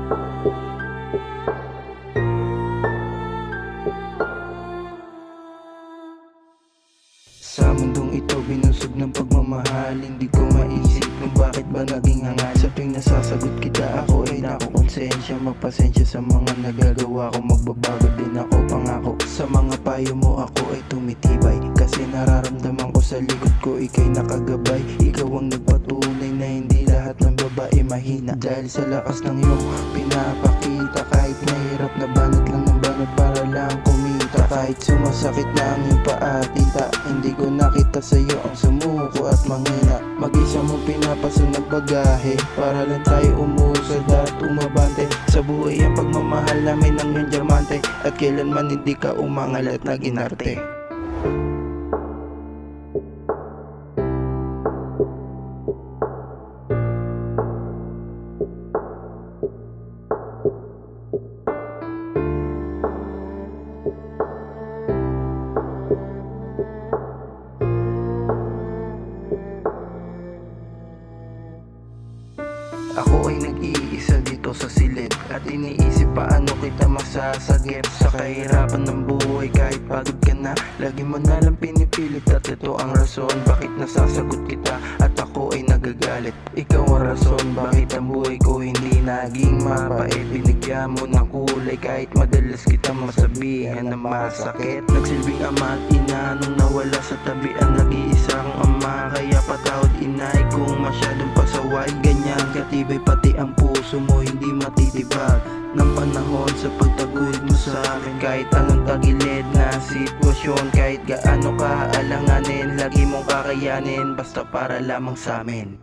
Sa mundong ito binusog ng pagmamahal, hindi ko maisip kung bakit ba naging hangal. Sa tuwing nasasagot kita ako ay nakukonsensya. Magpasensya sa mga nagagawa ko, magbabago din ako, pangako. Sa mga payo mo ako ay tumitibay, kasi nararamdaman ko sa likod ko ika'y nakagabay. Ikaw ang nagpatunay na hindi lahat ng babae mahina, dahil sa lakas ng iyong pinapakita. Kahit mahirap na banat lang ng banat para lang kumita. Kahit sumasakit na ang iyong paatinta, hindi ko nakita sa'yo ang sumuko at manghina. Mag-isa mong pinapasun ng bagahe para lang tayo umusad at umabante. Sa buhay ang pagmamahal namin ng iyong diamante, at kailanman hindi ka umangal at naginarte. Ako ay nag-iisa dito sa silid, at iniisip paano kita masasagip sa kahirapan ng buhay. Kahit pagod ka na, lagi mo na lang pinipilit, at ito ang rason bakit nasasagot kita at ako ay nagagalit. Ikaw ang rason bakit ang buhay ko hindi naging mapait. Binigyan mo ng kulay kahit madalas kita masabihan na masakit. Nagsilbing ama at ina nung nawala sa tabi ang nag-iisang ama. Kaya patawad inay kung masyadong pasaway. Ganyan katibay pati ang puso mo, hindi matitibag ng panahon sa pagtaguyod mo sa akin. Kahit anong tagilid na sitwasyon, kahit gaano ka alanganin, lagi mong kakayanin, basta para lamang sa amin.